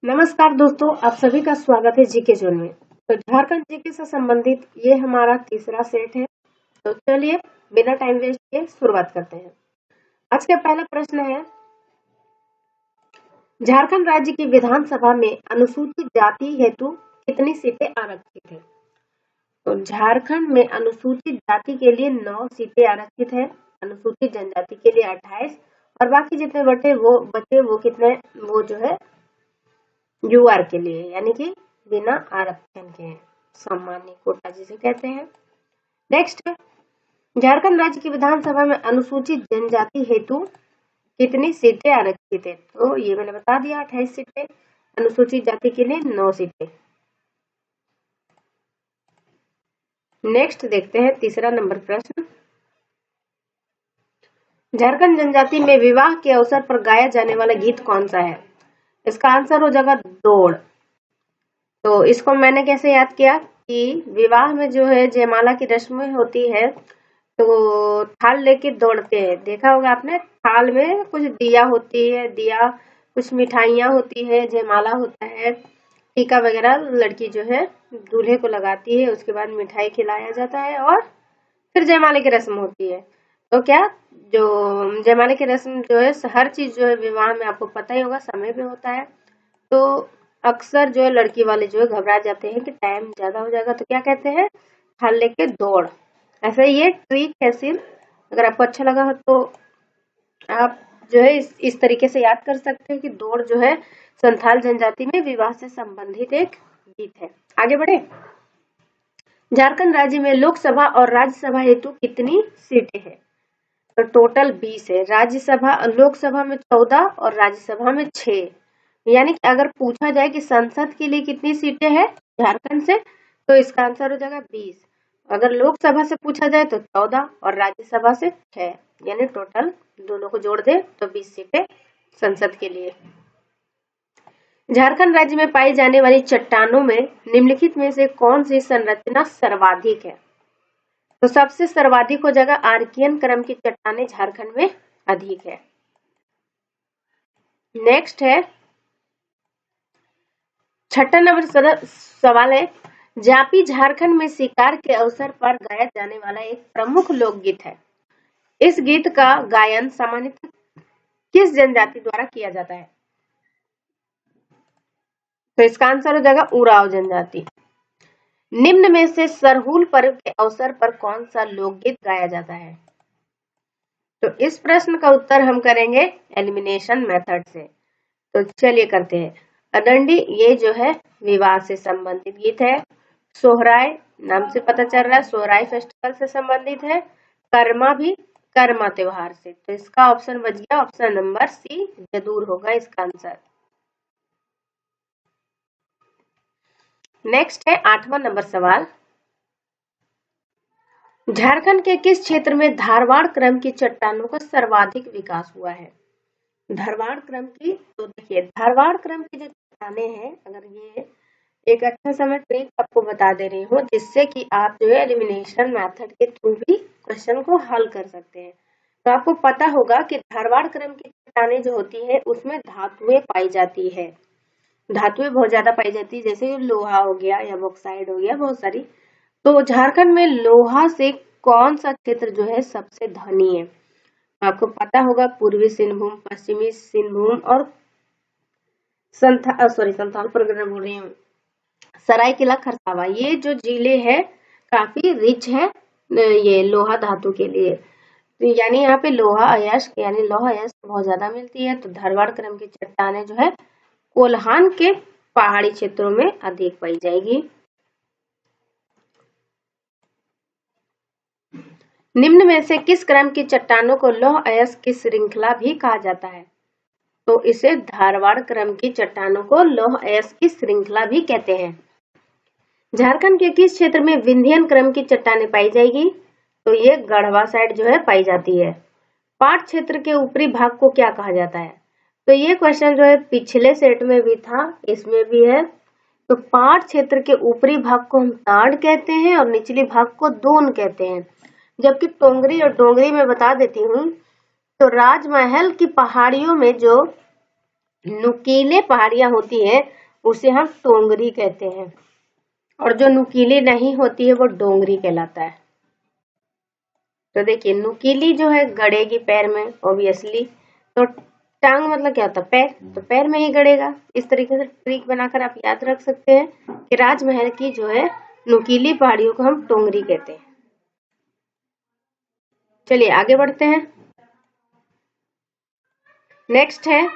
नमस्कार दोस्तों, आप सभी का स्वागत है जीके जोन में। तो झारखंड जीके से संबंधित ये हमारा तीसरा सेट है। तो चलिए बिना टाइम वेस्ट किए शुरुआत करते हैं। आज का पहला प्रश्न है, झारखंड राज्य की विधानसभा में अनुसूचित जाति हेतु कितनी सीटें आरक्षित है? तो झारखंड में अनुसूचित जाति के लिए 9 सीटें आरक्षित है, अनुसूचित जनजाति के लिए 28 और बाकी जितने बचे वो कितने, वो जो है यूआर के लिए, यानी कि बिना आरक्षण के, सामान्य कोटा जिसे कहते हैं। नेक्स्ट, झारखंड राज्य की विधानसभा में अनुसूचित जनजाति हेतु कितनी सीटें आरक्षित है? तो ये मैंने बता दिया, 28 सीटें, अनुसूचित जाति के लिए 9 सीटें। नेक्स्ट देखते हैं तीसरा नंबर प्रश्न, झारखंड जनजाति में विवाह के अवसर पर गाया जाने वाला गीत कौन सा है? इसका आंसर हो जाएगा दौड़। तो इसको मैंने कैसे याद किया कि विवाह में जो है जयमाला की रस्म होती है, तो थाल लेके दौड़ते हैं, देखा होगा आपने। थाल में कुछ दिया होती है, कुछ मिठाइयाँ होती है, जयमाला होता है, टीका वगैरह लड़की जो है दूल्हे को लगाती है, उसके बाद मिठाई खिलाया जाता है और फिर जयमाले की रस्म होती है। तो क्या जो जयमाले की रस्म जो है, हर चीज जो है विवाह में आपको पता ही होगा समय पे होता है। तो अक्सर जो है लड़की वाले जो है घबरा जाते हैं कि टाइम ज्यादा हो जाएगा, तो क्या कहते हैं, थाल लेके दौड़। ऐसा ये ट्रिक है सिर्फ, अगर आपको अच्छा लगा हो तो आप जो है इस तरीके से याद कर सकते हैं कि दौड़ जो है संथाल जनजाति में विवाह से संबंधित एक गीत है। आगे बढ़े, झारखंड राज्य में लोकसभा और राज्यसभा हेतु कितनी सीटें हैं? तो टोटल 20 है। राज्यसभा, लोकसभा में 14 और राज्यसभा में 6। यानी कि अगर पूछा जाए कि संसद के लिए कितनी सीटें हैं झारखंड से, तो इसका आंसर हो जाएगा 20। अगर लोकसभा से पूछा जाए तो 14 और राज्यसभा से 6, यानी टोटल दोनों को जोड़ दे तो 20 सीटें संसद के लिए। झारखंड राज्य में पाई जाने वाली चट्टानों में निम्नलिखित में से कौन सी संरचना सर्वाधिक है? तो सबसे सर्वाधिक हो जाएगा आर्कियन क्रम की चट्टानें झारखंड में अधिक है। नेक्स्ट है, छठा नंबर सवाल है, जापी झारखंड में शिकार के अवसर पर गाया जाने वाला एक प्रमुख लोकगीत है। इस गीत का गायन सामान्यतः किस जनजाति द्वारा किया जाता है? तो इसका आंसर हो जाएगा उराव जनजाति। निम्न में से सरहुल पर्व के अवसर पर कौन सा लोकगीत गाया जाता है? तो इस प्रश्न का उत्तर हम करेंगे एलिमिनेशन मेथड से। तो चलिए करते हैं। अदंडी, ये जो है विवाह से संबंधित गीत है। सोहराय, नाम से पता चल रहा है सोहराय फेस्टिवल से संबंधित है। कर्मा भी कर्मा त्योहार से। तो इसका ऑप्शन बच गया ऑप्शन नंबर सी, जरूर होगा इसका आंसर। नेक्स्ट है 8वां नंबर सवाल, झारखंड के किस क्षेत्र में धारवाड़ क्रम की चट्टानों का सर्वाधिक विकास हुआ है? धारवाड़ क्रम की, तो देखिए धारवाड़ क्रम की जो चट्टानें हैं, अगर ये एक अच्छा सा मैं ट्रिक आपको बता दे रही हूँ जिससे कि आप जो है एलिमिनेशन मेथड के थ्रू भी क्वेश्चन को हल कर सकते हैं। तो आपको पता होगा कि धारवाड़ क्रम की चट्टानें जो होती है उसमें धातुएं पाई जाती है, धातुएं बहुत ज्यादा पाई जाती है, जैसे लोहा हो गया या बॉक्साइड हो गया, बहुत सारी। तो झारखंड में लोहा से कौन सा क्षेत्र जो है सबसे धनी है? आपको पता होगा पूर्वी सिंहभूम, पश्चिमी सिंहभूम और संथाल परगना बोल रही हूँ, सरायकेला खरसावां, ये जो जिले हैं काफी रिच है ये लोहा धातु के लिए। तो यानी यहाँ पे लोहा अयस्क यानी लौह अयस्क बहुत ज्यादा मिलती है। तो धारवाड़ क्रम की चट्टानें जो है कोल्हान के पहाड़ी क्षेत्रों में अधिक पाई जाएगी। निम्न में से किस क्रम की चट्टानों को लौह अयस्क की श्रृंखला भी कहा जाता है? तो इसे धारवाड़ क्रम की चट्टानों को लौह अयस्क की श्रृंखला भी कहते हैं। झारखंड के किस क्षेत्र में विंध्यन क्रम की चट्टानें पाई जाएगी? तो ये गढ़वा साइड जो है पाई जाती है। पाट क्षेत्र के ऊपरी भाग को क्या कहा जाता है? तो ये क्वेश्चन जो है पिछले सेट में भी था, इसमें भी है। तो पाट क्षेत्र के ऊपरी भाग को हम ताड़ कहते हैं और निचली भाग को दोन कहते हैं। जबकि टोंगरी और डोंगरी में बता देती हूँ, तो राजमहल की पहाड़ियों में जो नुकीले पहाड़ियां होती है उसे हम टोंगरी कहते हैं, और जो नुकीली नहीं होती है वो डोंगरी कहलाता है। तो देखिए नुकीली जो है गड़ेगी पैर में ऑब्वियसली, तो टांग मतलब क्या होता है पैर, तो पैर में ही गड़ेगा। इस तरीके से ट्रिक बनाकर आप याद रख सकते हैं कि राजमहल की जो है नुकीली पहाड़ियों को हम टोंगरी कहते हैं। चलिए आगे बढ़ते हैं। नेक्स्ट है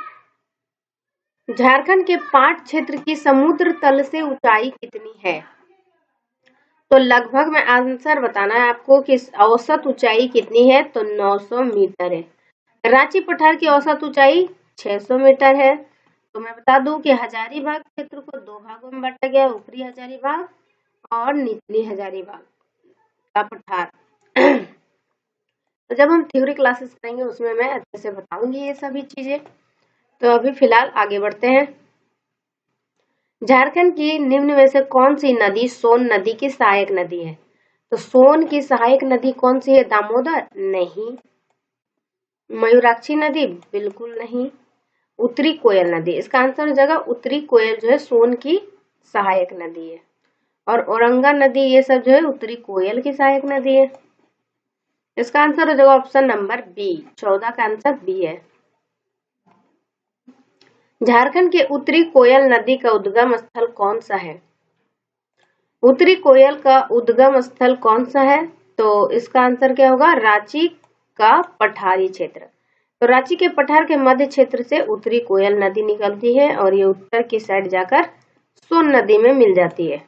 झारखंड के पाट क्षेत्र की समुद्र तल से ऊंचाई कितनी है? तो लगभग में आंसर बताना है आपको कि औसत ऊंचाई कितनी है, तो 900 मीटर है। रांची पठार की औसत ऊंचाई 600 मीटर है। तो मैं बता दूं कि हजारीबाग क्षेत्र को दो भागों में बांटा गया, ऊपरी हजारीबाग और निचली हजारीबाग का पठार। तो जब हम थ्योरी क्लासेस करेंगे उसमें मैं अच्छे से बताऊंगी ये सभी चीजें। तो अभी फिलहाल आगे बढ़ते हैं। झारखंड की निम्न में से कौन सी नदी सोन नदी की सहायक नदी है? तो सोन की सहायक नदी कौन सी है? दामोदर? नहीं। मयूराक्षी नदी? बिल्कुल नहीं। उत्तरी कोयल नदी, इसका आंसर हो जाएगा उत्तरी कोयल जो है सोन की सहायक नदी है, और औरंगा नदी ये सब जो है उत्तरी कोयल की सहायक नदी है। इसका आंसर हो जाएगा ऑप्शन नंबर बी, 14 का आंसर बी है। झारखंड के उत्तरी कोयल नदी का उद्गम स्थल कौन सा है? उत्तरी कोयल का उद्गम स्थल कौन सा है? तो इसका आंसर क्या होगा? रांची का पठारी क्षेत्र। तो रांची के पठार के मध्य क्षेत्र से उत्तरी कोयल नदी निकलती है और ये उत्तर की साइड जाकर सोन नदी में मिल जाती है।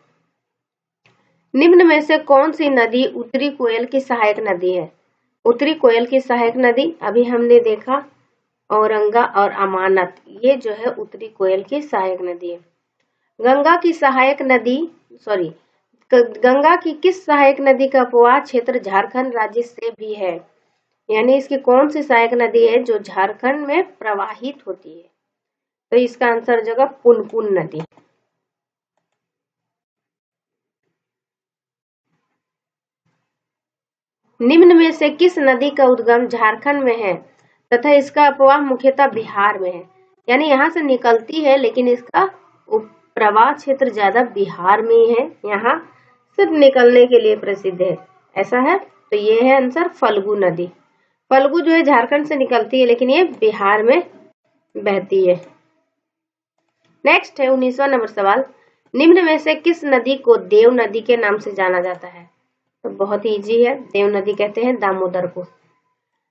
निम्न में से कौन सी नदी उत्तरी कोयल की सहायक नदी है? उत्तरी कोयल की सहायक नदी अभी हमने देखा औरंगा और अमानत, ये जो है उत्तरी कोयल की सहायक नदी है। गंगा की सहायक नदी गंगा की किस सहायक नदी का उपवाह क्षेत्र झारखंड राज्य से भी है? यानी इसकी कौन सी सहायक नदी है जो झारखंड में प्रवाहित होती है? तो इसका आंसर हो जाएगा पुनपुन नदी। निम्न में से किस नदी का उद्गम झारखंड में है तथा इसका अपवाह मुख्यतः बिहार में है? यानी यहाँ से निकलती है लेकिन इसका प्रवाह क्षेत्र ज्यादा बिहार में ही है, यहाँ सिर्फ निकलने के लिए प्रसिद्ध है, ऐसा है। तो ये है आंसर फल्गु नदी। फल्गु जो है झारखंड से निकलती है लेकिन ये बिहार में बहती है। नेक्स्ट है 19वां नंबर सवाल, निम्न में से किस नदी को देव नदी के नाम से जाना जाता है? तो बहुत इजी है, देव नदी कहते हैं दामोदर को।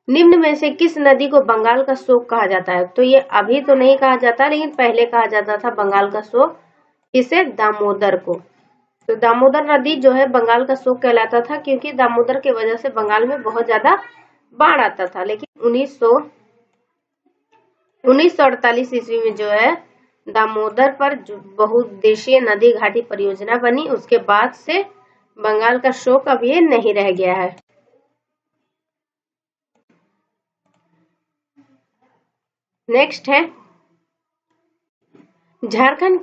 निम्न में से किस नदी को बंगाल का शोक कहा जाता है? तो ये अभी तो नहीं कहा जाता लेकिन पहले कहा जाता था बंगाल का शोक, इसे दामोदर को। तो दामोदर नदी जो है बंगाल का शोक कहलाता था क्योंकि दामोदर की वजह से बंगाल में बहुत ज्यादा बाढ़ आता था। लेकिन 1948 ईस्वी में जो है दामोदर पर बहुउद्देशीय नदी घाटी परियोजना बनी, उसके बाद से बंगाल का शोक अब ये नहीं रह गया है। नेक्स्ट है झारखंड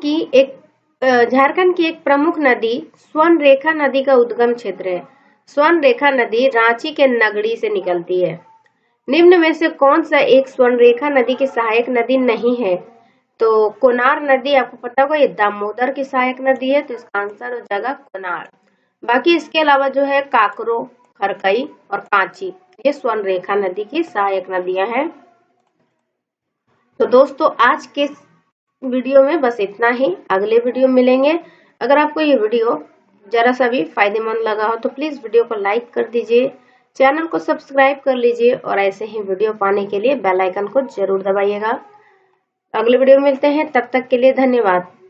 की एक प्रमुख नदी स्वर्णरेखा नदी का उद्गम क्षेत्र है। स्वर्णरेखा नदी रांची के नगड़ी से निकलती है। निम्न में से कौन सा एक स्वर्णरेखा नदी की सहायक नदी नहीं है? तो कोनार नदी, आपको पता होगा ये दामोदर की सहायक नदी है, तो इसका आंसर हो जाएगा कोनार। बाकी इसके अलावा जो है काकरो, खरकई और कांची, ये स्वर्णरेखा नदी की सहायक नदियां हैं। तो दोस्तों आज के वीडियो में बस इतना ही, अगले वीडियो मिलेंगे। अगर आपको ये वीडियो जरा सा भी फायदेमंद लगा हो तो प्लीज वीडियो को लाइक कर दीजिए, चैनल को सब्सक्राइब कर लीजिए और ऐसे ही वीडियो पाने के लिए बेल आइकन को जरूर दबाइएगा। अगले वीडियो में मिलते हैं, तब तक के लिए धन्यवाद।